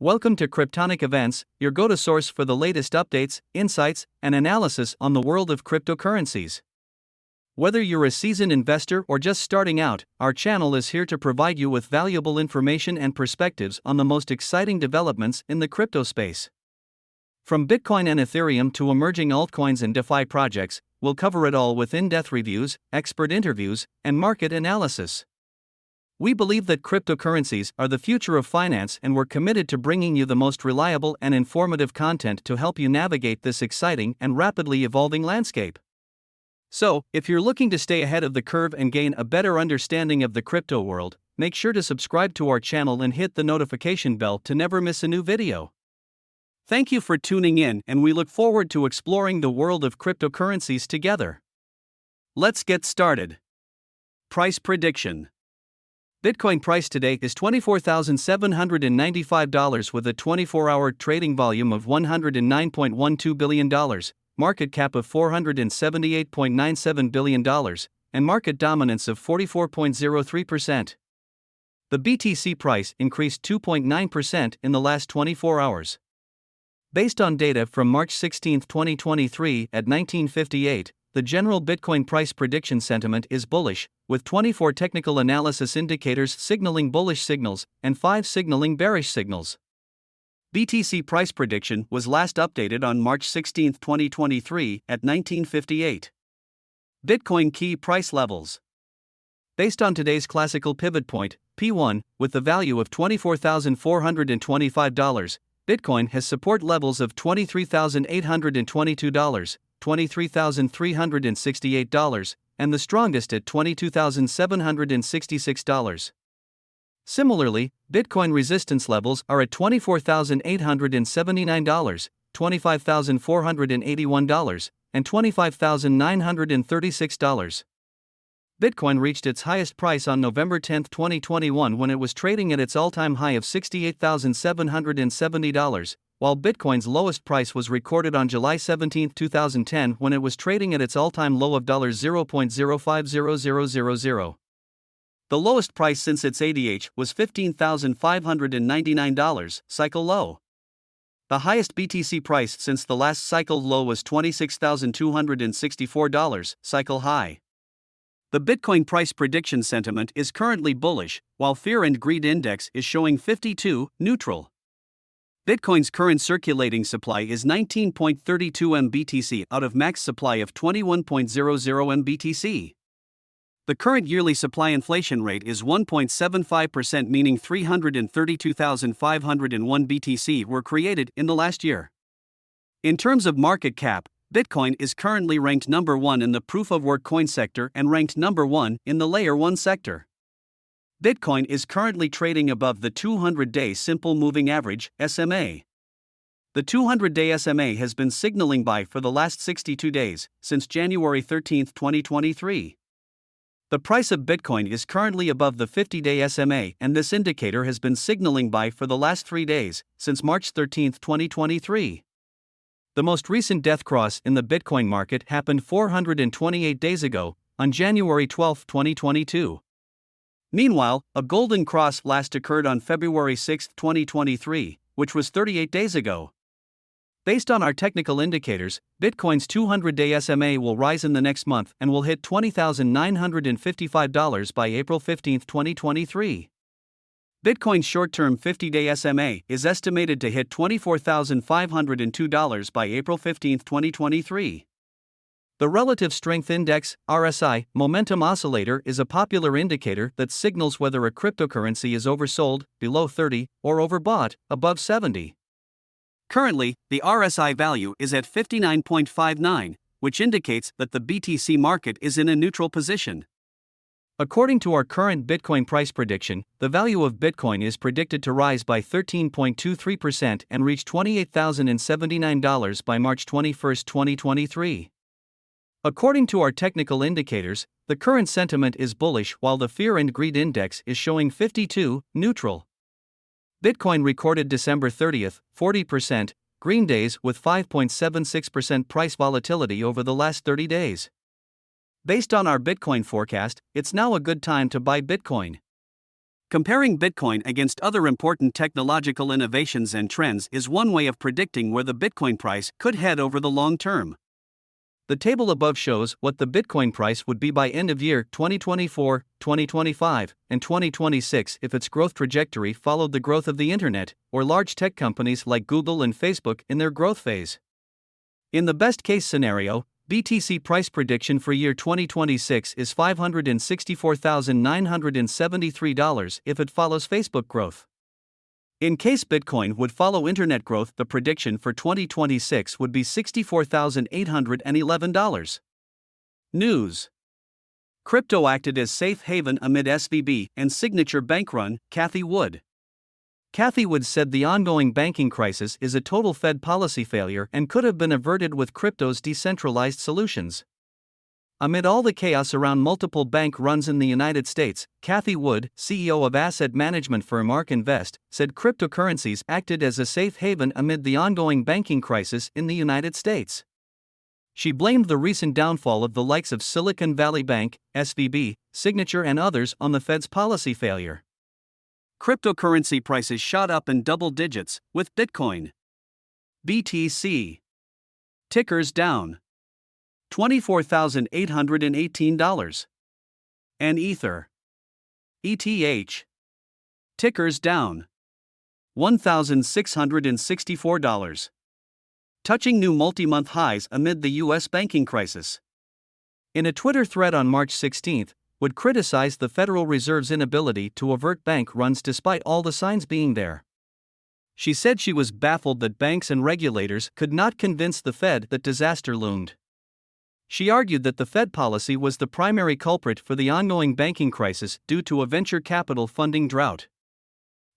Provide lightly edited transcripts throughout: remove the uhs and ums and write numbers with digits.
Welcome to Cryptonic Events, your go-to source for the latest updates, insights, and analysis on the world of cryptocurrencies. Whether you're a seasoned investor or just starting out, our channel is here to provide you with valuable information and perspectives on the most exciting developments in the crypto space. From Bitcoin and Ethereum to emerging altcoins and DeFi projects, we'll cover it all with in-depth reviews, expert interviews, and market analysis. We believe that cryptocurrencies are the future of finance, and we're committed to bringing you the most reliable and informative content to help you navigate this exciting and rapidly evolving landscape. So, if you're looking to stay ahead of the curve and gain a better understanding of the crypto world, make sure to subscribe to our channel and hit the notification bell to never miss a new video. Thank you for tuning in, and we look forward to exploring the world of cryptocurrencies together. Let's get started. Price prediction. Bitcoin price today is $24,795 with a 24-hour trading volume of $109.12 billion, market cap of $478.97 billion, and market dominance of 44.03%. The BTC price increased 2.9% in the last 24 hours. Based on data from March 16, 2023 at 1958, the general Bitcoin price prediction sentiment is bullish, with 24 technical analysis indicators signaling bullish signals and 5 signaling bearish signals. BTC price prediction was last updated on March 16, 2023 at 1958. Bitcoin key price levels. Based on today's classical pivot point, P1, with the value of $24,425, Bitcoin has support levels of $23,822, $23,368, and the strongest at $22,766. Similarly, Bitcoin resistance levels are at $24,879, $25,481, and $25,936. Bitcoin reached its highest price on November 10, 2021 when it was trading at its all-time high of $68,770, while Bitcoin's lowest price was recorded on July 17, 2010 when it was trading at its all-time low of $0.050000. The lowest price since its ADH was $15,599, cycle low. The highest BTC price since the last cycle low was $26,264, cycle high. The Bitcoin price prediction sentiment is currently bullish, while Fear and Greed Index is showing 52, neutral. Bitcoin's current circulating supply is 19.32 MBTC out of max supply of 21.00 MBTC. The current yearly supply inflation rate is 1.75%, meaning 332,501 BTC were created in the last year. In terms of market cap, Bitcoin is currently ranked number 1 in the proof-of-work coin sector and ranked number 1 in the Layer 1 sector. Bitcoin is currently trading above the 200-day simple moving average, SMA. The 200-day SMA has been signaling buy for the last 62 days, since January 13, 2023. The price of Bitcoin is currently above the 50-day SMA, and this indicator has been signaling buy for the last 3 days, since March 13, 2023. The most recent death cross in the Bitcoin market happened 428 days ago, on January 12, 2022. Meanwhile, a golden cross last occurred on February 6, 2023, which was 38 days ago. Based on our technical indicators, Bitcoin's 200-day SMA will rise in the next month and will hit $20,955 by April 15, 2023. Bitcoin's short-term 50-day SMA is estimated to hit $24,502 by April 15, 2023. The Relative Strength Index, RSI, momentum oscillator is a popular indicator that signals whether a cryptocurrency is oversold, below 30, or overbought, above 70. Currently, the RSI value is at 59.59, which indicates that the BTC market is in a neutral position. According to our current Bitcoin price prediction, the value of Bitcoin is predicted to rise by 13.23% and reach $28,079 by March 21, 2023. According to our technical indicators, the current sentiment is bullish while the Fear and Greed Index is showing 52, neutral. Bitcoin recorded December 30th, 40% green days with 5.76% price volatility over the last 30 days. Based on our Bitcoin forecast, it's now a good time to buy Bitcoin. Comparing Bitcoin against other important technological innovations and trends is one way of predicting where the Bitcoin price could head over the long term. The table above shows what the Bitcoin price would be by end of year 2024, 2025, and 2026 if its growth trajectory followed the growth of the internet, or large tech companies like Google and Facebook in their growth phase. In the best case scenario, BTC price prediction for year 2026 is $564,973 if it follows Facebook growth. In case Bitcoin would follow internet growth, the prediction for 2026 would be $64,811. News: Crypto acted as safe haven amid SVB and Signature bank run, Cathie Wood. Cathie Wood said the ongoing banking crisis is a total Fed policy failure and could have been averted with crypto's decentralized solutions. Amid all the chaos around multiple bank runs in the United States, Cathie Wood, CEO of asset management firm ARK Invest, said cryptocurrencies acted as a safe haven amid the ongoing banking crisis in the United States. She blamed the recent downfall of the likes of Silicon Valley Bank, SVB, Signature and others on the Fed's policy failure. Cryptocurrency prices shot up in double digits, with Bitcoin, BTC, tickers down $24,818, and Ether, ETH, tickers down $1,664, touching new multi-month highs amid the U.S. banking crisis. In a Twitter thread on March 16, Wood criticized the Federal Reserve's inability to avert bank runs despite all the signs being there. She said she was baffled that banks and regulators could not convince the Fed that disaster loomed. She argued that the Fed policy was the primary culprit for the ongoing banking crisis due to a venture capital funding drought.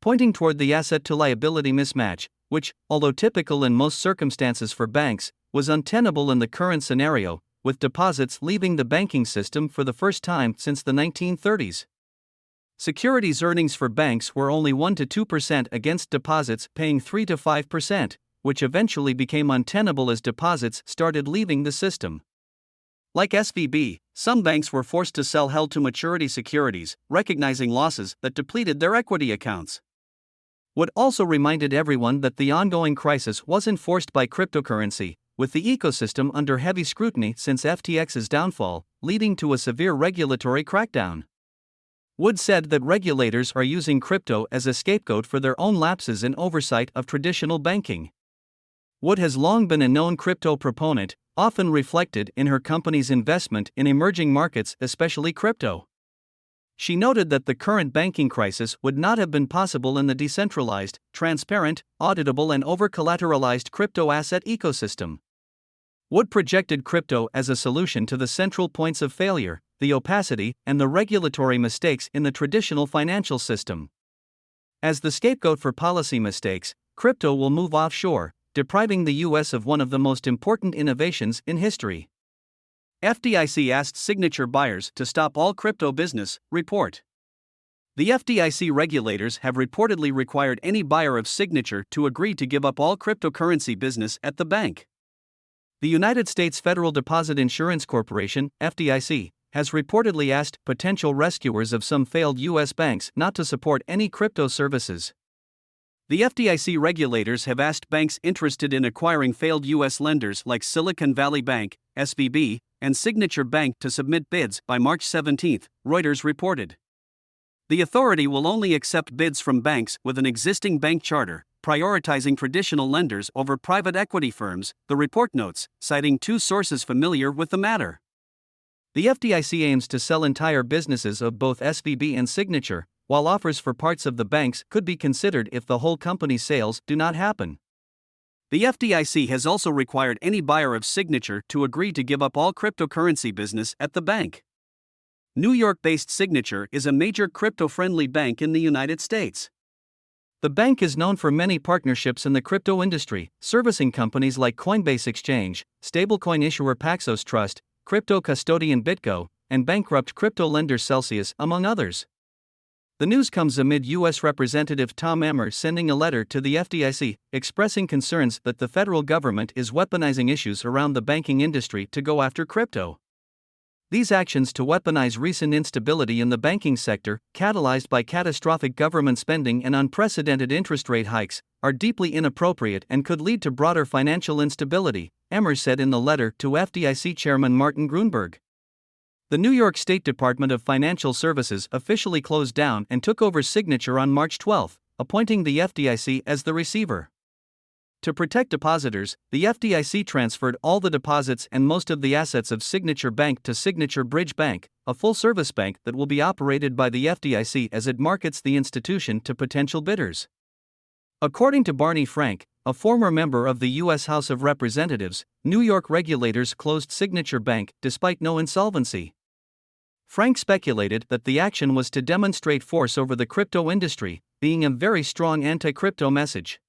Pointing toward the asset-to-liability mismatch, which, although typical in most circumstances for banks, was untenable in the current scenario, with deposits leaving the banking system for the first time since the 1930s. Securities earnings for banks were only 1 to 2% against deposits paying 3 to 5%, which eventually became untenable as deposits started leaving the system. Like SVB, some banks were forced to sell held-to-maturity securities, recognizing losses that depleted their equity accounts. Wood also reminded everyone that the ongoing crisis wasn't forced by cryptocurrency, with the ecosystem under heavy scrutiny since FTX's downfall, leading to a severe regulatory crackdown. Wood said that regulators are using crypto as a scapegoat for their own lapses in oversight of traditional banking. Wood has long been a known crypto proponent, often reflected in her company's investment in emerging markets, especially crypto. She noted that the current banking crisis would not have been possible in the decentralized, transparent, auditable and over-collateralized crypto asset ecosystem. Wood projected crypto as a solution to the central points of failure, the opacity and the regulatory mistakes in the traditional financial system. As the scapegoat for policy mistakes, crypto will move offshore, depriving the U.S. of one of the most important innovations in history. FDIC asked Signature buyers to stop all crypto business, report. The FDIC regulators have reportedly required any buyer of Signature to agree to give up all cryptocurrency business at the bank. The United States Federal Deposit Insurance Corporation, FDIC, has reportedly asked potential rescuers of some failed U.S. banks not to support any crypto services. The FDIC regulators have asked banks interested in acquiring failed U.S. lenders like Silicon Valley Bank, SVB, and Signature Bank to submit bids by March 17, Reuters reported. The authority will only accept bids from banks with an existing bank charter, prioritizing traditional lenders over private equity firms, the report notes, citing two sources familiar with the matter. The FDIC aims to sell entire businesses of both SVB and Signature, while offers for parts of the banks could be considered if the whole company's sales do not happen. The FDIC has also required any buyer of Signature to agree to give up all cryptocurrency business at the bank. New York-based Signature is a major crypto-friendly bank in the United States. The bank is known for many partnerships in the crypto industry, servicing companies like Coinbase Exchange, stablecoin issuer Paxos Trust, crypto custodian BitGo, and bankrupt crypto lender Celsius, among others. The news comes amid U.S. Representative Tom Emmer sending a letter to the FDIC, expressing concerns that the federal government is weaponizing issues around the banking industry to go after crypto. These actions to weaponize recent instability in the banking sector, catalyzed by catastrophic government spending and unprecedented interest rate hikes, are deeply inappropriate and could lead to broader financial instability, Emmer said in the letter to FDIC Chairman Martin Gruenberg. The New York State Department of Financial Services officially closed down and took over Signature on March 12, appointing the FDIC as the receiver. To protect depositors, the FDIC transferred all the deposits and most of the assets of Signature Bank to Signature Bridge Bank, a full-service bank that will be operated by the FDIC as it markets the institution to potential bidders. According to Barney Frank, a former member of the U.S. House of Representatives, New York regulators closed Signature Bank despite no insolvency. Frank speculated that the action was to demonstrate force over the crypto industry, being a very strong anti-crypto message.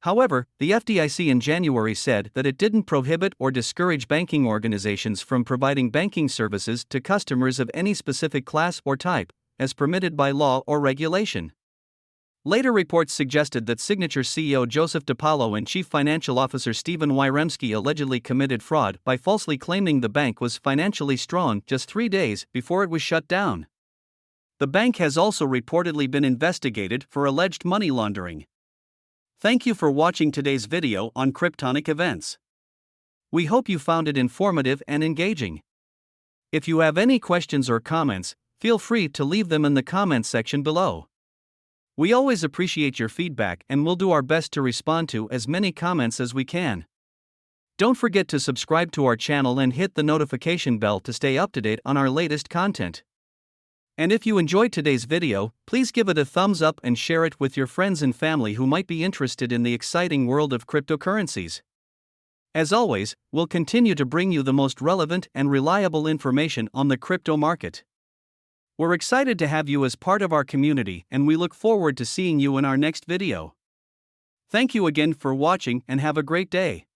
However, the FDIC in January said that it didn't prohibit or discourage banking organizations from providing banking services to customers of any specific class or type, as permitted by law or regulation. Later reports suggested that Signature CEO Joseph DiPaolo and Chief Financial Officer Stephen Wyremski allegedly committed fraud by falsely claiming the bank was financially strong just 3 days before it was shut down. The bank has also reportedly been investigated for alleged money laundering. Thank you for watching today's video on cryptonic events. We hope you found it informative and engaging. If you have any questions or comments, feel free to leave them in the comments section below. We always appreciate your feedback and we'll do our best to respond to as many comments as we can. Don't forget to subscribe to our channel and hit the notification bell to stay up to date on our latest content. And if you enjoyed today's video, please give it a thumbs up and share it with your friends and family who might be interested in the exciting world of cryptocurrencies. As always, we'll continue to bring you the most relevant and reliable information on the crypto market. We're excited to have you as part of our community and we look forward to seeing you in our next video. Thank you again for watching and have a great day.